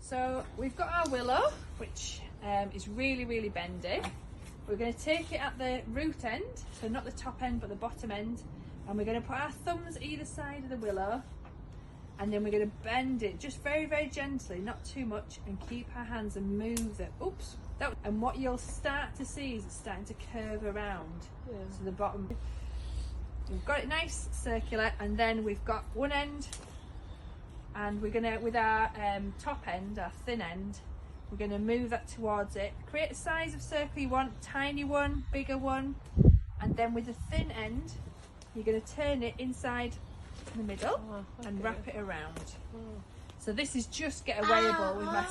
So we've got our willow, which is really bendy. We're going to take it at the root end, so not the top end but the bottom end, and we're going to put our thumbs either side of the willow, and then we're going to bend it just very gently, not too much, and keep our hands and move it. Oops. And what you'll start to see is it's starting to curve around to the bottom. We've got it nice circular, and then we've got one end, and we're gonna, with our top end, our thin end, we're gonna move that towards it. Create a size of circle you want, tiny one, bigger one, and then with the thin end, you're gonna turn it inside the middle and wrap it around. So this is just get awayable with my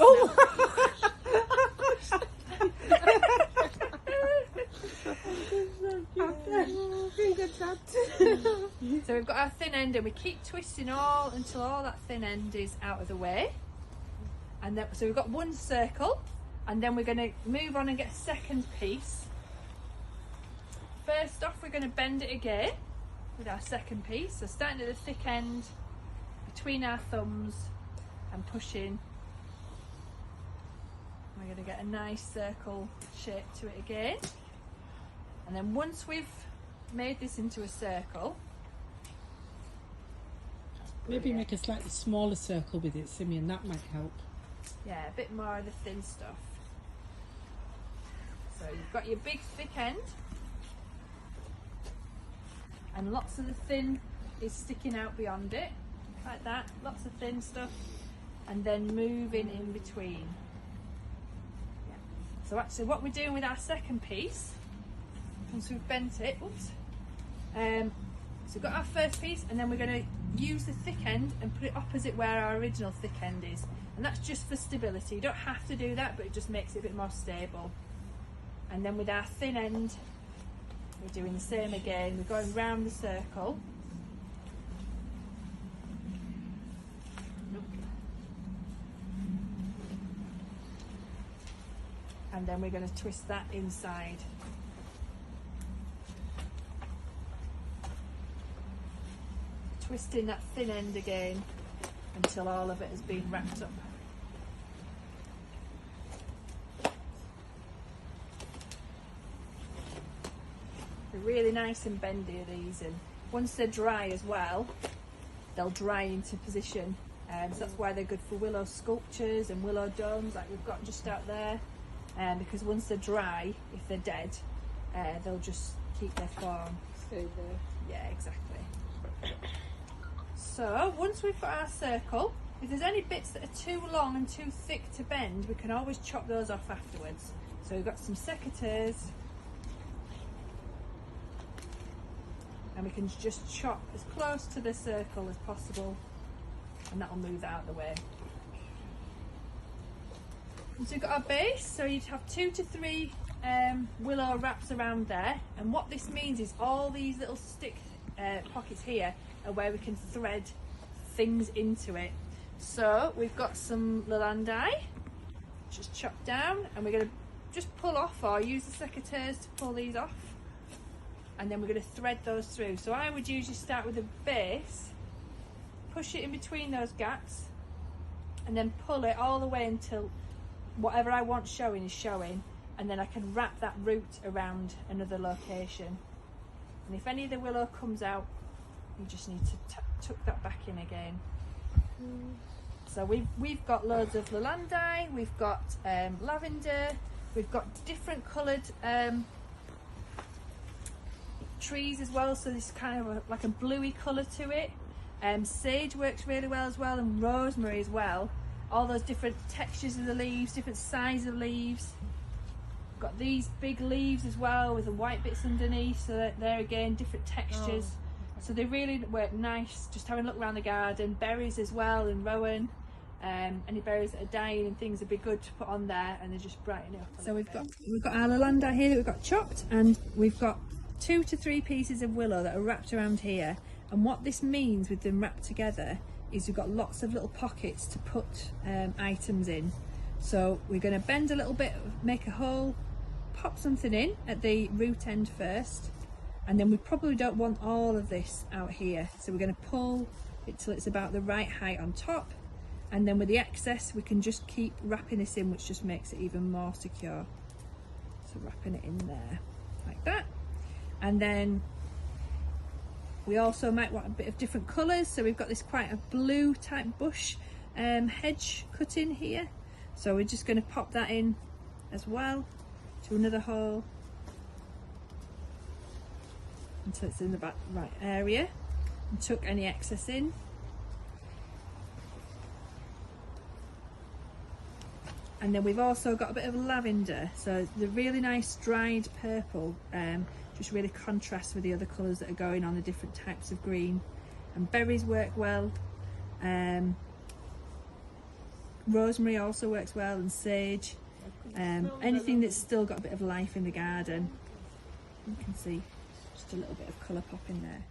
So we've got our thin end, and we keep twisting all until all that thin end is out of the way. And then, so we've got one circle, and then we're going to move on and get a second piece. First off, we're going to bend it again with our second piece. So starting at the thick end, between our thumbs, and pushing. We're going to get a nice circle shape to it again. And then once we've made this into a circle, maybe make a slightly smaller circle with it, Simeon, that might help. Yeah, a bit more of the thin stuff. So you've got your big thick end, and lots of the thin is sticking out beyond it, like that, lots of thin stuff, and then moving in between. Yeah. So actually what we're doing with our second piece, once we've bent it, so we've got our first piece, and then we're going to use the thick end and put it opposite where our original thick end is, and that's just for stability. You don't have to do that, but it just makes it a bit more stable. And then with our thin end, we're doing the same again. We're going round the circle. And then we're going to twist that inside. Twisting that thin end again until all of it has been wrapped up. They're really nice and bendy, these, and once they're dry as well, they'll dry into position. So that's why they're good for willow sculptures and willow domes like we've got just out there. Because once they're dry, if they're dead, they'll just keep their form. Stay there. Yeah, exactly. So once we've got our circle, if there's any bits that are too long and too thick to bend, we can always chop those off afterwards. So we've got some secateurs, and we can just chop as close to the circle as possible, and that'll move that out of the way. So we've got our base, so you'd have 2 to 3 willow wraps around there, and what this means is all these little stick pockets here are where we can thread things into it. So we've got some lolandi just chopped down, and we're going to just pull off or use the secateurs to pull these off, and then we're going to thread those through. So I would usually start with a base, push it in between those gaps, and then pull it all the way until whatever I want showing is showing, and then I can wrap that root around another location. And if any of the willow comes out, you just need to tuck that back in again. So we've got loads of lolandi, we've got lavender, we've got different coloured trees as well, so this kind of like a bluey colour to it. Sage works really well as well, and rosemary as well. All those different textures of the leaves, different size of leaves. We've got these big leaves as well with the white bits underneath, so that they're again different textures. So they really work nice. Just having a look around the garden. Berries as well, and rowan. Any berries that are dying and things would be good to put on there, and they just brighten it up. So we've got our lolandi here that we've got chopped, and we've got 2 to 3 pieces of willow that are wrapped around here. And what this means with them wrapped together is we've got lots of little pockets to put items in. So we're going to bend a little bit, make a hole, pop something in at the root end first, and then we probably don't want all of this out here, so we're going to pull it till it's about the right height on top, and then with the excess we can just keep wrapping this in, which just makes it even more secure. So wrapping it in there like that, and then we also might want a bit of different colours, so we've got this quite a blue type bush hedge cut in here, so we're just going to pop that in as well to another hole until it's in the back right area, and tuck any excess in. And then we've also got a bit of lavender, so the really nice dried purple just really contrasts with the other colours that are going on, the different types of green. And berries work well, rosemary also works well, and sage, anything that's still got a bit of life in the garden. You can see just a little bit of colour pop in there.